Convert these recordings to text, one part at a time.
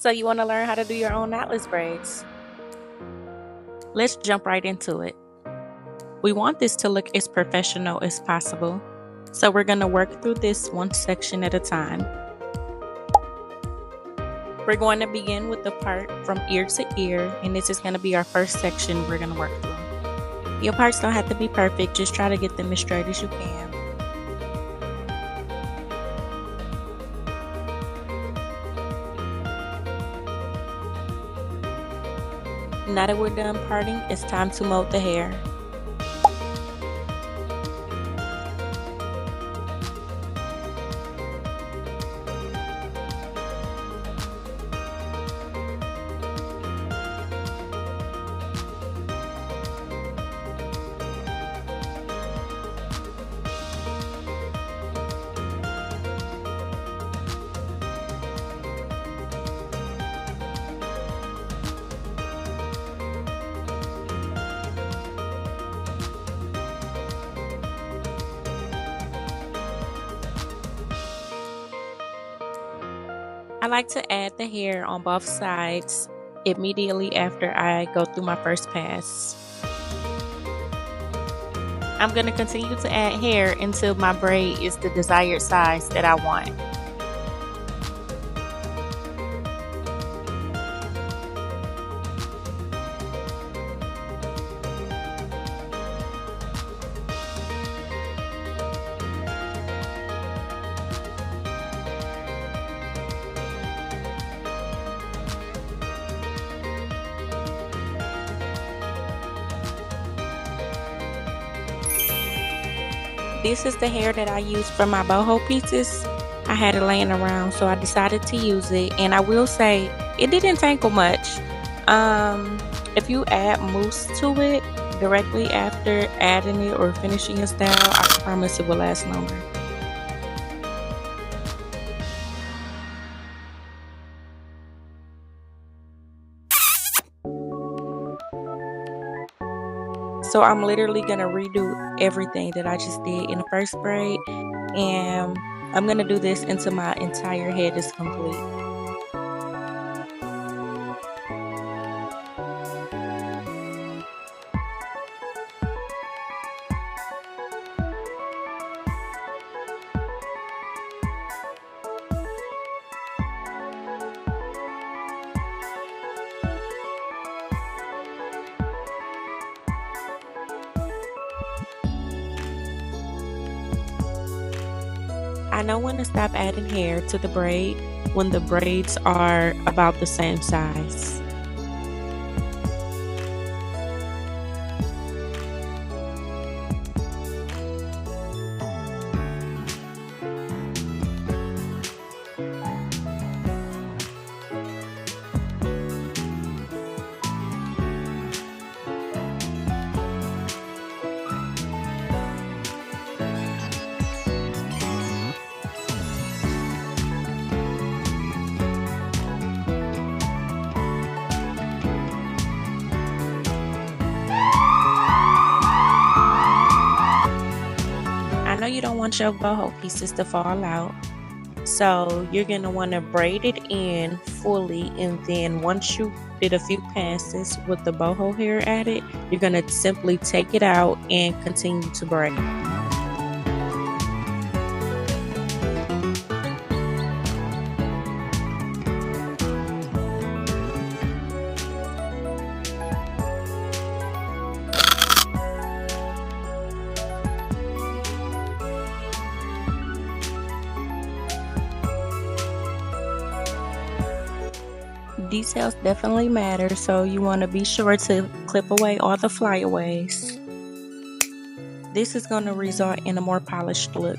So you want to learn how to do your own knotless braids? Let's jump right into it. We want this to look as professional as possible, so we're going to work through this one section at a time. We're going to begin with the part from ear to ear, and this is going to be our first section we're going to work through. Your parts don't have to be perfect, just try to get them as straight as you can. Now that we're done parting, it's time to mold the hair. I like to add the hair on both sides immediately after I go through my first pass. I'm going to continue to add hair until my braid is the desired size that I want. This is the hair that I used for my boho pieces. I had it laying around, so I decided to use it, and I will say it didn't tangle much. If you add mousse to it directly after adding it or finishing your style, I promise it will last longer. So I'm literally going to redo everything that I just did in the first braid, and I'm going to do this until my entire head is complete. I know when to stop adding hair to the braid when the braids are about the same size. I know you don't want your boho pieces to fall out, so you're going to want to braid it in fully, and then once you did a few passes with the boho hair added, you're going to simply take it out and continue to braid. Details definitely matter, so you want to be sure to clip away all the flyaways. This is going to result in a more polished look.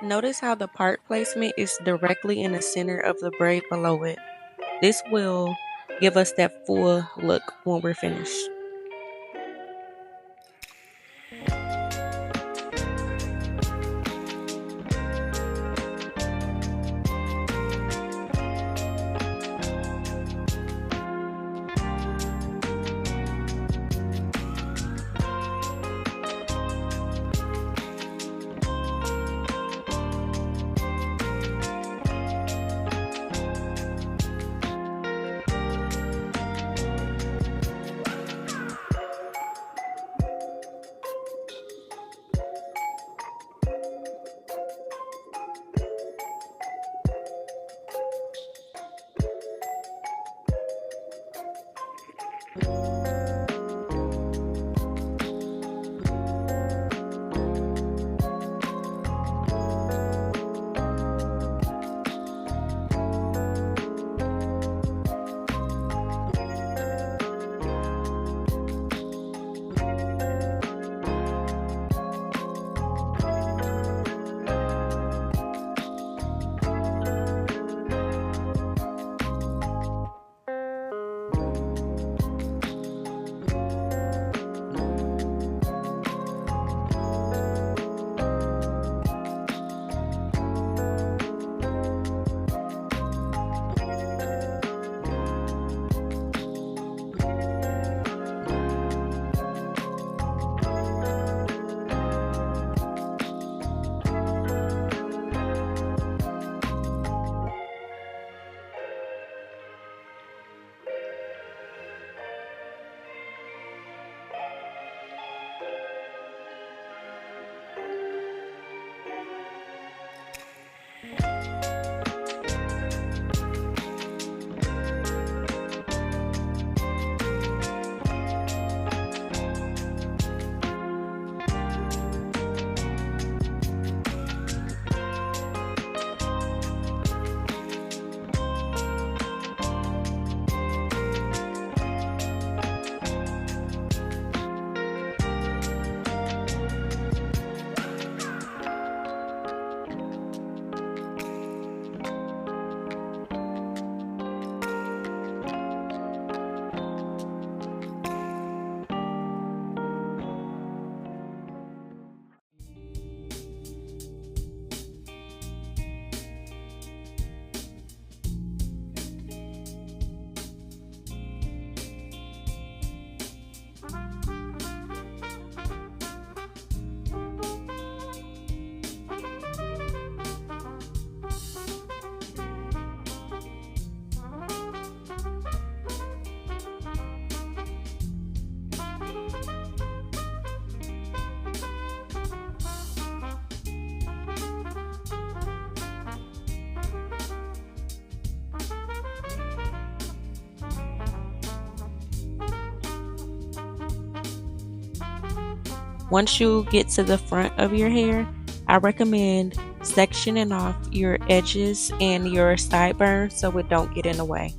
Notice how the part placement is directly in the center of the braid below it. This will give us that full look when we're finished. Once you get to the front of your hair, I recommend sectioning off your edges and your sideburns so it don't get in the way.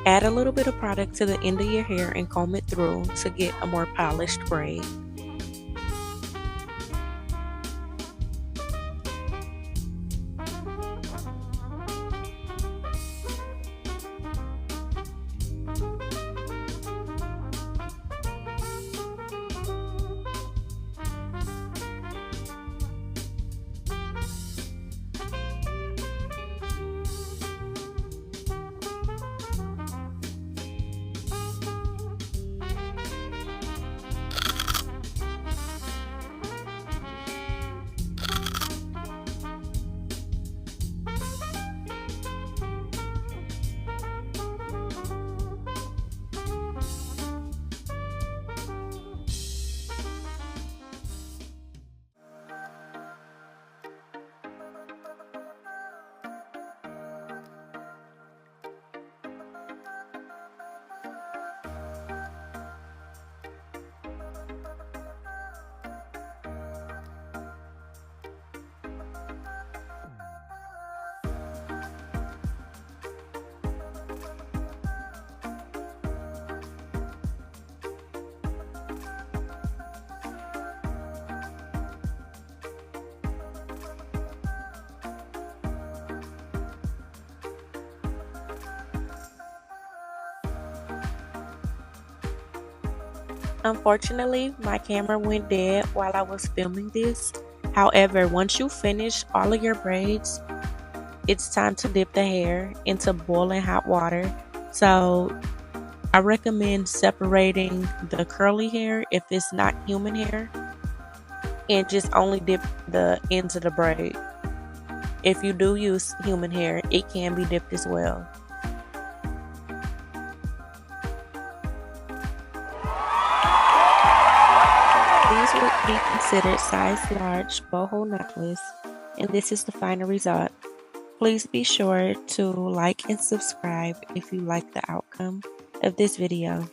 Add a little bit of product to the end of your hair and comb it through to get a more polished braid. Unfortunately, my camera went dead while I was filming this. However, once you finish all of your braids, it's time to dip the hair into boiling hot water. So I recommend separating the curly hair if it's not human hair and just only dip the ends of the braid. If you do use human hair, it can be dipped as well. These would be considered size large boho knotless, and this is the final result. Please be sure to like and subscribe if you like the outcome of this video.